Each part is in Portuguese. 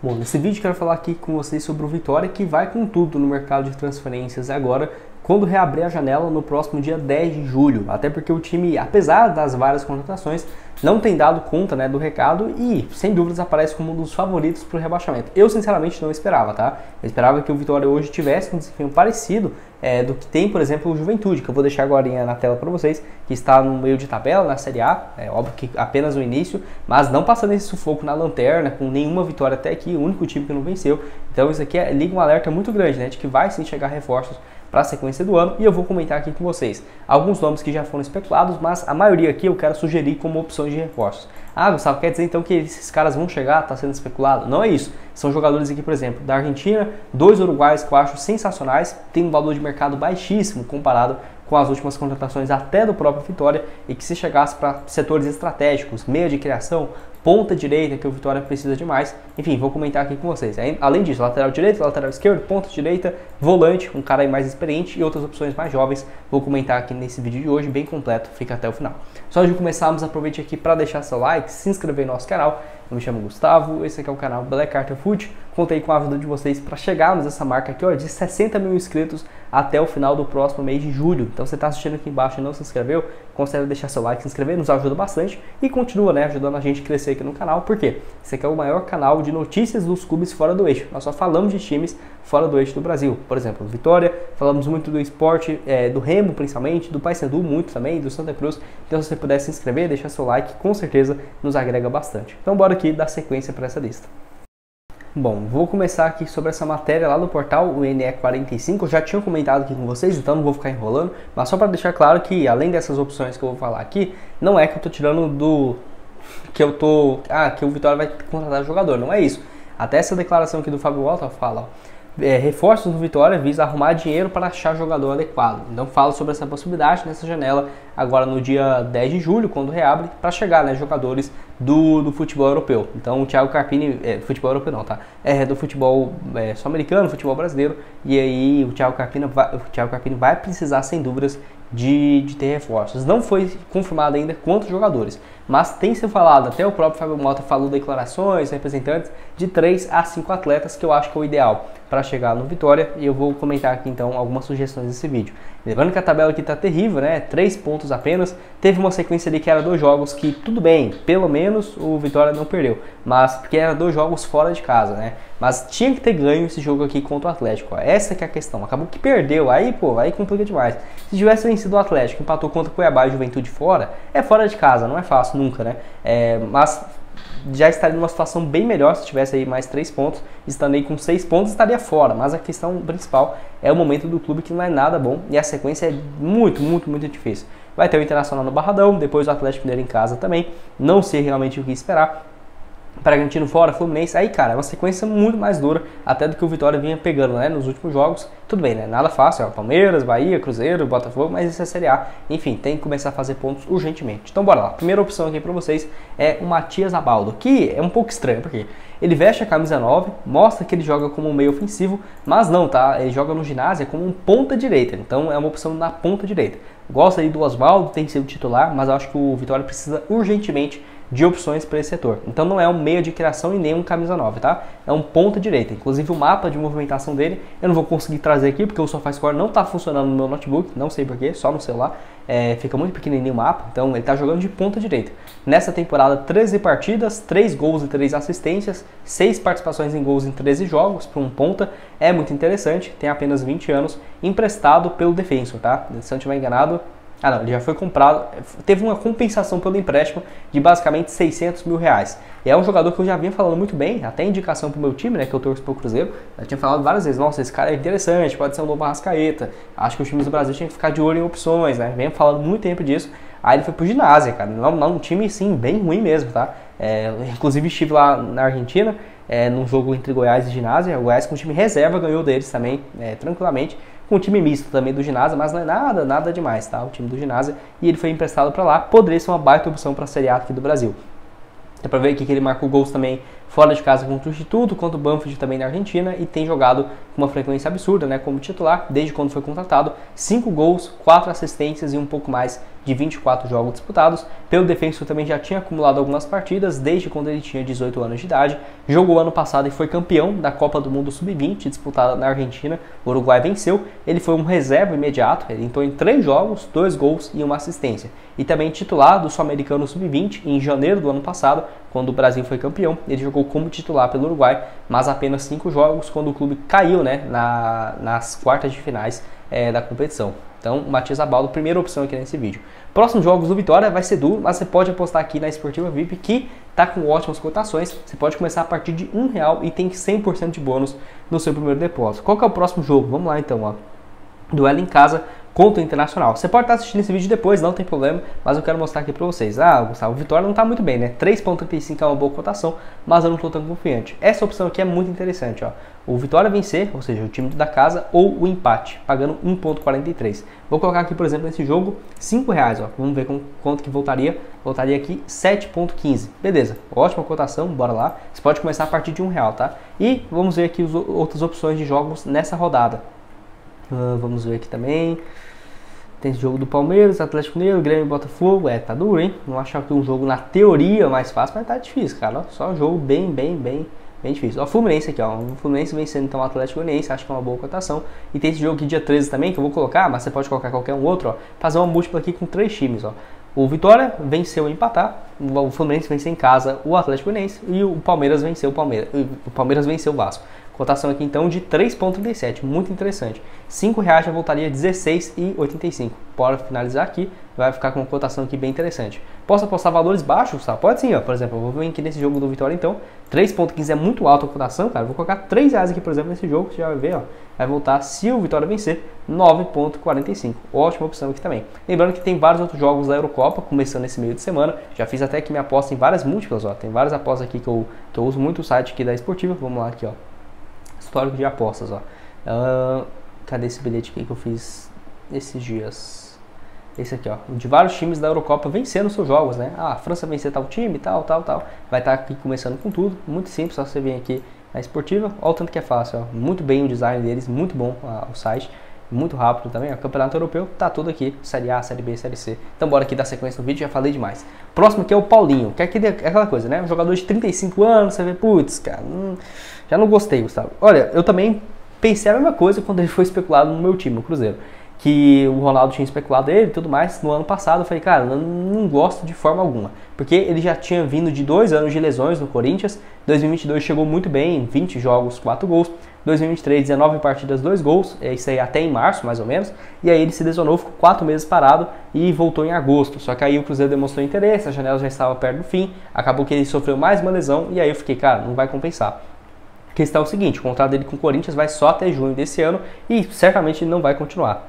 Bom, nesse vídeo quero falar aqui com vocês sobre o Vitória, que vai com tudo no mercado de transferências agora, quando reabrir a janela no próximo dia 10 de julho. Até porque o time, apesar das várias contratações, não tem dado conta, né, do recado e, sem dúvidas, aparece como um dos favoritos para o rebaixamento. Eu, sinceramente, não esperava, tá? Eu esperava que o Vitória hoje tivesse um desempenho parecido do que tem, por exemplo, o Juventude, que eu vou deixar agora na tela para vocês, que está no meio de tabela na Série A, é óbvio que apenas o início, mas não passando esse sufoco na lanterna, com nenhuma vitória até aqui, o único time que não venceu. Então isso aqui liga um alerta muito grande, né, de que vai sim chegar reforços para a sequência do ano, e eu vou comentar aqui com vocês alguns nomes que já foram especulados, mas a maioria aqui eu quero sugerir como opções de reforços. Ah, Gustavo, quer dizer então que esses caras vão chegar, está sendo especulado? Não é isso. São jogadores aqui, por exemplo, da Argentina, 2 uruguaios que eu acho sensacionais, tem um valor de mercado baixíssimo comparado com as últimas contratações até do próprio Vitória, e que se chegasse para setores estratégicos, meia de criação, ponta direita, que o Vitória precisa demais. Enfim, vou comentar aqui com vocês. Além disso, lateral direito, lateral esquerdo, ponta direita, volante, um cara aí mais experiente e outras opções mais jovens. Vou comentar aqui nesse vídeo de hoje, bem completo, fica até o final. Só antes de começarmos, aproveite aqui para deixar seu like, se inscrever no nosso canal. Eu me chamo Gustavo, esse aqui é o canal Black Carter Foot. Contei com a ajuda de vocês para chegarmos a essa marca aqui, ó, de 60 mil inscritos até o final do próximo mês de julho. Então você está assistindo aqui embaixo e não se inscreveu, considere deixar seu like, se inscrever, nos ajuda bastante e continua, né, ajudando a gente a crescer aqui no canal, porque esse aqui é o maior canal de notícias dos clubes fora do eixo. Nós só falamos de times fora do eixo do Brasil. Por exemplo, Vitória, falamos muito do esporte, do Remo principalmente, do Paysandu muito também, do Santa Cruz. Então se você puder se inscrever, deixar seu like, com certeza nos agrega bastante. Então bora aqui dar sequência para essa lista. Bom, vou começar aqui sobre essa matéria lá do portal, o NE45, eu já tinha comentado aqui com vocês, então não vou ficar enrolando, mas só para deixar claro que, além dessas opções que eu vou falar aqui, não é que eu tô tirando do... que o Vitória vai contratar jogador, não é isso. Até essa declaração aqui do Fábio Walter fala, ó, reforços do Vitória visa arrumar dinheiro para achar jogador adequado. Então falo sobre essa possibilidade nessa janela agora no dia 10 de julho, quando reabre, para chegar, né, jogadores do futebol europeu. Então o Thiago Carpini, futebol europeu não, tá? Do futebol sul-americano, futebol brasileiro, e aí o Thiago Carpini vai precisar, sem dúvidas, de ter reforços. Não foi confirmado ainda quantos jogadores, mas tem se falado, até o próprio Fábio Mota falou declarações, representantes, de 3 a 5 atletas, que eu acho que é o ideal para chegar no Vitória, e eu vou comentar aqui então algumas sugestões desse vídeo. Lembrando que a tabela aqui tá terrível, né? 3 pontos apenas, teve uma sequência ali que era 2 jogos que, tudo bem, pelo menos o Vitória não perdeu, mas porque era 2 jogos fora de casa, né? Mas tinha que ter ganho esse jogo aqui contra o Atlético, ó. Essa que é a questão, acabou que perdeu, aí pô, aí complica demais. Se tivesse vencido o Atlético, empatou contra o Cuiabá e Juventude fora, é fora de casa, não é fácil nunca, né? Mas já estaria numa situação bem melhor se tivesse aí mais 3 pontos, estando aí com 6 pontos estaria fora, mas a questão principal é o momento do clube, que não é nada bom e a sequência é muito difícil. Vai ter o Internacional no Barradão, depois o Atlético Mineiro em casa também, não sei realmente o que esperar. Bragantino fora, Fluminense, aí cara, é uma sequência muito mais dura até do que o Vitória vinha pegando, né, nos últimos jogos. Tudo bem, né, nada fácil, Palmeiras, Bahia, Cruzeiro, Botafogo, mas isso é Série A, enfim, tem que começar a fazer pontos urgentemente. Então bora lá, primeira opção aqui pra vocês é o Matias Abaldo, que é um pouco estranho, porque ele veste a camisa 9, mostra que ele joga como um meio ofensivo, mas não, tá, ele joga no ginásio como um ponta direita, então é uma opção na ponta direita. Gosta aí do Oswaldo, tem sido titular, mas eu acho que o Vitória precisa urgentemente de opções para esse setor. Então não é um meio de criação e nem um camisa 9, tá? É um ponta direita. Inclusive o mapa de movimentação dele eu não vou conseguir trazer aqui porque o SofaScore não está funcionando no meu notebook, não sei porquê, só no celular. Fica muito pequenininho o mapa, então ele está jogando de ponta direita. Nessa temporada, 13 partidas, 3 gols e 3 assistências, 6 participações em gols em 13 jogos, para um ponta, é muito interessante, tem apenas 20 anos, emprestado pelo Defensor, tá? Se eu não estiver enganado, não, ele já foi comprado, teve uma compensação pelo empréstimo de basicamente 600 mil reais. E é um jogador que eu já vinha falando muito bem, até indicação pro meu time, né, que eu torço pro Cruzeiro. Eu tinha falado várias vezes, nossa, esse cara é interessante, pode ser um novo Arrascaeta. Acho que os times do Brasil tinham que ficar de olho em opções, né, venho falando muito tempo disso. Aí ele foi pro Ginásio, cara, um time, sim, bem ruim mesmo, tá? Inclusive estive lá na Argentina, num jogo entre Goiás e Ginásio. O Goiás com o time reserva ganhou deles também, tranquilamente. Com um time misto também do Ginásio, mas não é nada demais, tá? O time do Ginásio, e ele foi emprestado para lá, poderia ser uma baita opção para a Série A aqui do Brasil. Dá pra ver aqui que ele marcou gols também fora de casa contra o Instituto, contra o Banfield também na Argentina, e tem jogado com uma frequência absurda, né, como titular, desde quando foi contratado. 5 gols, 4 assistências e um pouco mais de 24 jogos disputados. Pelo Defensor também já tinha acumulado algumas partidas desde quando ele tinha 18 anos de idade. Jogou ano passado e foi campeão da Copa do Mundo Sub-20, disputada na Argentina. O Uruguai venceu. Ele foi um reserva imediato, ele entrou em 3 jogos, 2 gols e 1 assistência. E também titular do Sul-Americano Sub-20 em janeiro do ano passado, quando o Brasil foi campeão. Ele jogou como titular pelo Uruguai, mas apenas 5 jogos quando o clube caiu, né, nas quartas de finais da competição. Então, Matias Abaldo, primeira opção aqui nesse vídeo. Próximos jogos do Vitória vai ser duro, mas você pode apostar aqui na Esportiva VIP, que está com ótimas cotações. Você pode começar a partir de R$1 e tem 100% de bônus no seu primeiro depósito. Qual que é o próximo jogo? Vamos lá então, ó. Duelo em casa contra o Internacional. Você pode estar assistindo esse vídeo depois, não tem problema, mas eu quero mostrar aqui pra vocês. Gustavo, o Vitória não tá muito bem, né? 3,35 é uma boa cotação, mas eu não tô tão confiante. Essa opção aqui é muito interessante, ó. O Vitória vencer, ou seja, o time da casa, ou o empate, pagando 1,43. Vou colocar aqui, por exemplo, nesse jogo, R$5, ó. Vamos ver quanto que voltaria. Voltaria aqui 7,15. Beleza, ótima cotação, bora lá. Você pode começar a partir de R$1, tá? E vamos ver aqui as outras opções de jogos nessa rodada. Vamos ver aqui também. Tem esse jogo do Palmeiras, Atlético Mineiro, Grêmio e Botafogo. Tá duro, hein? Não achava que um jogo na teoria mais fácil, mas tá difícil, cara. Ó, só um jogo bem difícil. Ó, Fluminense aqui, ó. O Fluminense vencendo então o Atlético Goianiense, acho que é uma boa cotação. E tem esse jogo aqui dia 13 também, que eu vou colocar, mas você pode colocar qualquer um outro, ó. Fazer uma múltipla aqui com 3 times, ó. O Vitória venceu e empatar, o Fluminense venceu em casa o Atlético Goianiense e o Palmeiras venceu o Palmeiras venceu o Vasco. Cotação aqui então de 3,37, muito interessante. R$5 já voltaria 16,85. Bora finalizar aqui, vai ficar com uma cotação aqui bem interessante. Posso apostar valores baixos? Tá? Pode sim, ó. Por exemplo, eu vou vir aqui nesse jogo do Vitória então. 3,15 é muito alta a cotação, cara. Vou colocar R$3 aqui, por exemplo, nesse jogo, você já vai ver, ó. Vai voltar, se o Vitória vencer, 9,45. Ótima opção aqui também. Lembrando que tem vários outros jogos da Eurocopa, começando esse meio de semana. Já fiz até aqui minha aposta em várias múltiplas, ó. Tem várias apostas aqui que eu uso muito o site aqui da Esportiva. Vamos lá aqui, ó. Histórico de apostas, ó. Cadê esse bilhete aqui que eu fiz esses dias? Esse aqui, ó. De vários times da Eurocopa vencendo seus jogos, né? A França vencer tal time, tal. Vai estar aqui começando com tudo. Muito simples, só você vir aqui na Esportiva. Olha o tanto que é fácil, ó. Muito bem o design deles, muito bom o site. Muito rápido também, ó. Campeonato Europeu, tá tudo aqui. Série A, Série B, Série C. Então bora aqui dar sequência no vídeo, já falei demais. Próximo aqui é o Paulinho, que é aquela coisa, né? Um jogador de 35 anos, você vê, putz, cara, já não gostei, Gustavo. Olha, eu também pensei a mesma coisa quando ele foi especulado no meu time, no Cruzeiro. Que o Ronaldo tinha especulado ele e tudo mais. No ano passado eu falei, cara, não gosto de forma alguma. Porque ele já tinha vindo de 2 anos de lesões no Corinthians. 2022 chegou muito bem, 20 jogos, 4 gols. 2023, 19 partidas, 2 gols. Isso aí até em março, mais ou menos. E aí ele se lesionou, ficou 4 meses parado e voltou em agosto. Só que aí o Cruzeiro demonstrou interesse, a janela já estava perto do fim. Acabou que ele sofreu mais uma lesão e aí eu fiquei, cara, não vai compensar. A questão é o seguinte, o contrato dele com o Corinthians vai só até junho desse ano e certamente ele não vai continuar.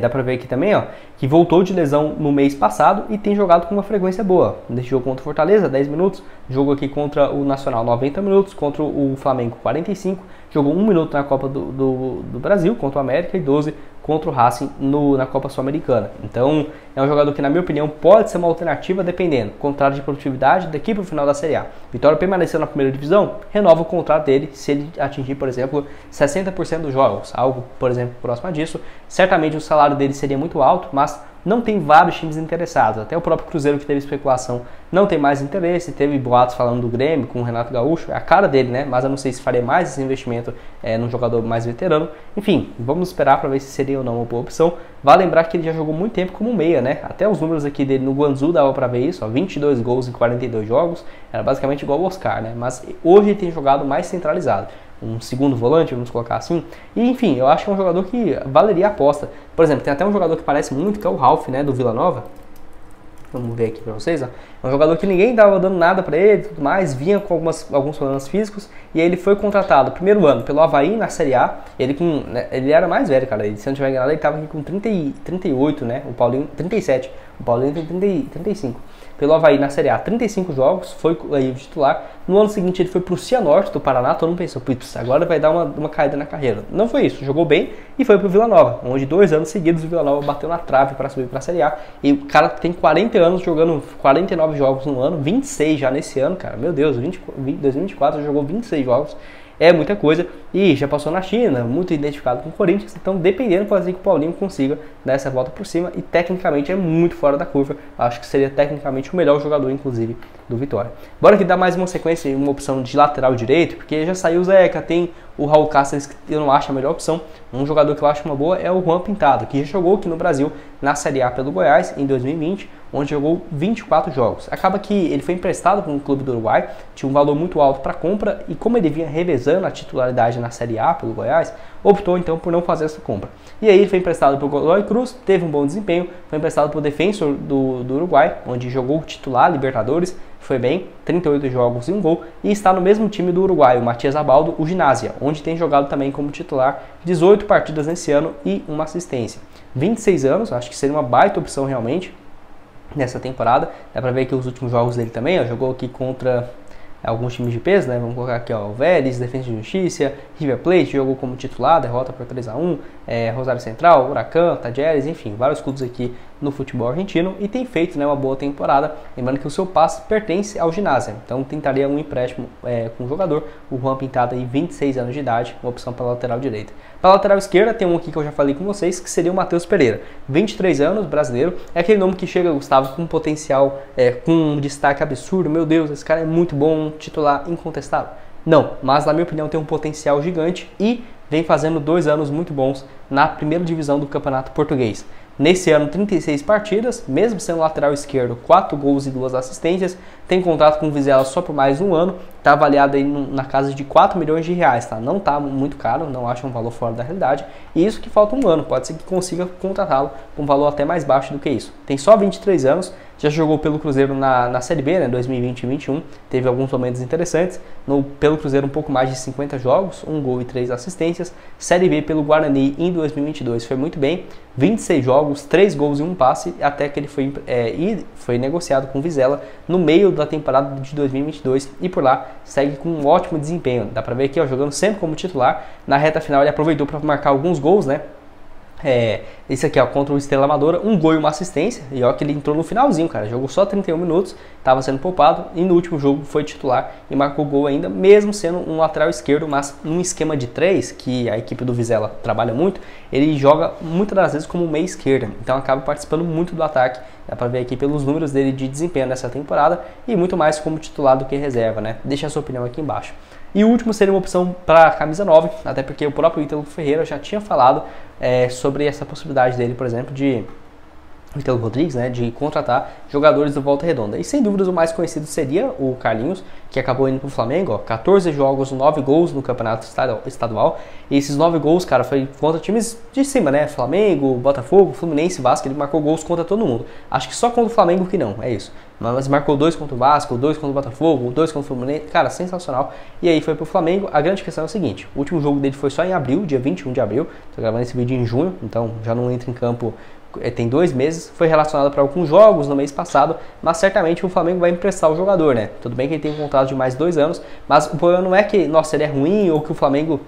Dá pra ver aqui também, ó, que voltou de lesão no mês passado e tem jogado com uma frequência boa. Nesse jogo contra o Fortaleza, 10 minutos. Jogo aqui contra o Nacional, 90 minutos. Contra o Flamengo, 45. Jogou 1 minuto na Copa do Brasil contra o América e 12 contra o Racing na Copa Sul-Americana. Então, é um jogador que, na minha opinião, pode ser uma alternativa dependendo. Contrato de produtividade daqui para o final da Série A. Vitória permaneceu na primeira divisão, renova o contrato dele se ele atingir, por exemplo, 60% dos jogos. Algo, por exemplo, próximo disso. Certamente o salário dele seria muito alto, mas não tem vários times interessados. Até o próprio Cruzeiro, que teve especulação, não tem mais interesse. Teve boatos falando do Grêmio com o Renato Gaúcho. É a cara dele, né? Mas eu não sei se faria mais esse investimento num jogador mais veterano. Enfim, vamos esperar para ver se seria ou não uma boa opção. Vale lembrar que ele já jogou muito tempo como meia, né? Até os números aqui dele no Guangzhou dava para ver isso. Ó, 22 gols em 42 jogos. Era basicamente igual o Oscar, né? Mas hoje ele tem jogado mais centralizado. Um segundo volante, vamos colocar assim. E enfim, eu acho que é um jogador que valeria a aposta. Por exemplo, tem até um jogador que parece muito, que é o Ralf, né, do Vila Nova. Vamos ver aqui pra vocês, ó. É um jogador que ninguém dava dando nada pra ele e tudo mais, vinha com alguns problemas físicos, e aí ele foi contratado primeiro ano pelo Avaí na Série A. Ele era mais velho, cara. Se eu não tiver enganado, ele tava aqui com 38, né? O Paulinho, 37. O Paulinho tem 35. Pelo Avaí na Série A, 35 jogos, foi aí o titular. No ano seguinte ele foi pro Cianorte do Paraná, todo mundo pensou, putz, agora vai dar uma caída na carreira. Não foi isso, jogou bem e foi pro Vila Nova, onde 2 anos seguidos o Vila Nova bateu na trave para subir pra Série A. E o cara tem 40 anos jogando 49 jogos no ano, 26 já nesse ano, cara, meu Deus, 2024 jogou 26 jogos. é muita coisa, e já passou na China, muito identificado com o Corinthians, então dependendo, pode ser que o Paulinho consiga dar essa volta por cima, e tecnicamente é muito fora da curva, acho que seria tecnicamente o melhor jogador, inclusive, do Vitória. Bora aqui dar mais uma sequência, uma opção de lateral direito, porque já saiu o Zeca, tem o Raul Cáceres, que eu não acho a melhor opção. Um jogador que eu acho uma boa é o Juan Pintado, que já jogou aqui no Brasil na Série A pelo Goiás em 2020, onde jogou 24 jogos. Acaba que ele foi emprestado para um clube do Uruguai, tinha um valor muito alto para compra, e como ele vinha revezando a titularidade na Série A pelo Goiás, optou então por não fazer essa compra. E aí ele foi emprestado para o Godoy Cruz, teve um bom desempenho, foi emprestado para o Defensor do Uruguai, onde jogou titular Libertadores, foi bem, 38 jogos e 1 gol, e está no mesmo time do Uruguai, o Matias Abaldo, o Ginásia, onde tem jogado também como titular, 18 partidas nesse ano e uma assistência. 26 anos, acho que seria uma baita opção realmente nessa temporada. Dá pra ver que os últimos jogos dele também, ó, jogou aqui contra alguns times de peso, né? Vamos colocar aqui, ó, o Vélez, Defensa e Justiça, River Plate, jogou como titular, derrota por 3-1, Rosário Central, Huracan, Tajeres, enfim, vários clubes aqui no futebol argentino, e tem feito, né, uma boa temporada. Lembrando que o seu passe pertence ao Ginásia, então tentaria um empréstimo com o jogador, o Juan Pintado, aí, 26 anos de idade, uma opção para a lateral direita. Para a lateral esquerda tem um aqui que eu já falei com vocês, que seria o Matheus Pereira, 23 anos, brasileiro, é aquele nome que chega, Gustavo, com um potencial, com um destaque absurdo, meu Deus, esse cara é muito bom, titular incontestável. Não, mas na minha opinião tem um potencial gigante e vem fazendo 2 anos muito bons na primeira divisão do Campeonato Português. Nesse ano, 36 partidas, mesmo sendo lateral esquerdo, 4 gols e 2 assistências, tem contrato com o Vizela só por mais um ano, está avaliado aí na casa de 4 milhões de reais, tá? Não está muito caro, não acho um valor fora da realidade, e isso que falta um ano, pode ser que consiga contratá-lo com um valor até mais baixo do que isso. Tem só 23 anos, já jogou pelo Cruzeiro na Série B, né, 2020 e 2021, teve alguns momentos interessantes, pelo Cruzeiro um pouco mais de 50 jogos, 1 gol e 3 assistências, Série B pelo Guarani em 2022 foi muito bem, 26 jogos, 3 gols e 1 passe, até que ele foi negociado com o Vizela no meio da temporada de 2022 e por lá segue com um ótimo desempenho. Dá pra ver aqui, ó, jogando sempre como titular. Na reta final ele aproveitou para marcar alguns gols, né? Esse aqui, ó, contra o Estrela Amadora, 1 gol e 1 assistência, e ó que ele entrou no finalzinho, cara, jogou só 31 minutos, estava sendo poupado, e no último jogo foi titular e marcou gol ainda, mesmo sendo um lateral esquerdo, mas num esquema de 3, que a equipe do Vizela trabalha muito, ele joga muitas das vezes como meia esquerda, então acaba participando muito do ataque. Dá pra ver aqui pelos números dele de desempenho nessa temporada, e muito mais como titular do que reserva, né? Deixa a sua opinião aqui embaixo. E o último seria uma opção para a camisa 9, até porque o próprio Ítalo Ferreira já tinha falado sobre essa possibilidade dele, por exemplo, de o Ítalo Rodrigues, né, de contratar jogadores do Volta Redonda. E sem dúvidas o mais conhecido seria o Carlinhos, que acabou indo para o Flamengo, ó, 14 jogos, 9 gols no campeonato estadual. E esses 9 gols, cara, foi contra times de cima, né? Flamengo, Botafogo, Fluminense, Vasco, ele marcou gols contra todo mundo. Acho que só contra o Flamengo que não, é isso. Mas marcou 2 contra o Vasco, 2 contra o Botafogo, 2 contra o Fluminense, cara, sensacional. E aí foi pro Flamengo. A grande questão é o seguinte, o último jogo dele foi só em abril, dia 21 de abril. Tô gravando esse vídeo em junho, então já não entra em campo, tem 2 meses. Foi relacionado para alguns jogos no mês passado, mas certamente o Flamengo vai emprestar o jogador, né? Tudo bem que ele tem um contrato de mais 2 anos, mas o problema não é que, nossa, ele é ruim ou que o Flamengo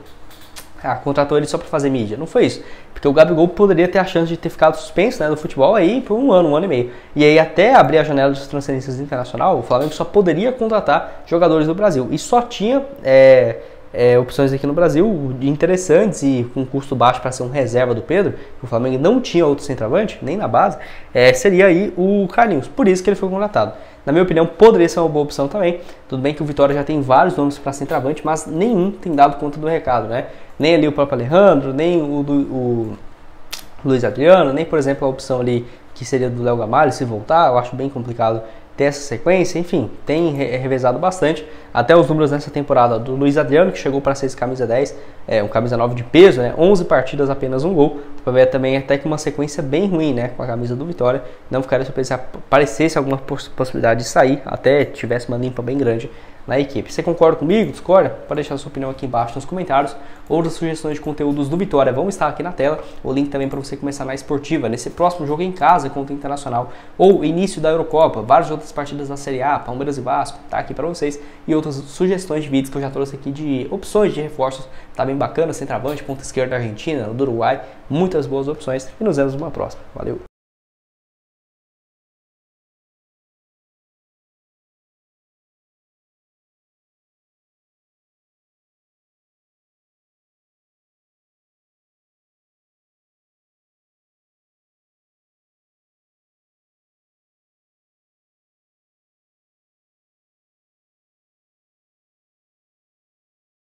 contratou ele só para fazer mídia. Não foi isso. Porque o Gabigol poderia ter a chance de ter ficado suspenso, né, do futebol aí por um ano e meio. E aí até abrir a janela de transferências internacional, o Flamengo só poderia contratar jogadores do Brasil. E só tinha opções aqui no Brasil interessantes e com custo baixo para ser um reserva do Pedro. O Flamengo não tinha outro centroavante, nem na base, seria aí o Carlinhos. Por isso que ele foi contratado. Na minha opinião, poderia ser uma boa opção também. Tudo bem que o Vitória já tem vários nomes para centroavante, mas nenhum tem dado conta do recado, né? Nem ali o próprio Alejandro, nem o Luiz Adriano, nem, por exemplo, a opção ali que seria do Léo Gamalho, se voltar. Eu acho bem complicado ter essa sequência. Enfim, tem revezado bastante. Até os números nessa temporada do Luiz Adriano, que chegou para ser esse camisa 10, um camisa 9 de peso, né? 11 partidas, apenas 1 gol. Para ver também até que uma sequência bem ruim, né? Com a camisa do Vitória. Não ficaria surpreso se aparecesse alguma possibilidade de sair, até tivesse uma limpa bem grande na equipe. Você concorda comigo? Discorda? Pode deixar sua opinião aqui embaixo nos comentários. Outras sugestões de conteúdos do Vitória vão estar aqui na tela. O link também para você começar na esportiva, nesse próximo jogo em casa contra o Internacional, ou início da Eurocopa, várias outras partidas da Série A, Palmeiras e Vasco, tá aqui para vocês. E outras sugestões de vídeos que eu já trouxe aqui de opções de reforços, tá bem bacana, centroavante, ponta esquerda da Argentina, do Uruguai, muitas boas opções. E nos vemos numa próxima. Valeu!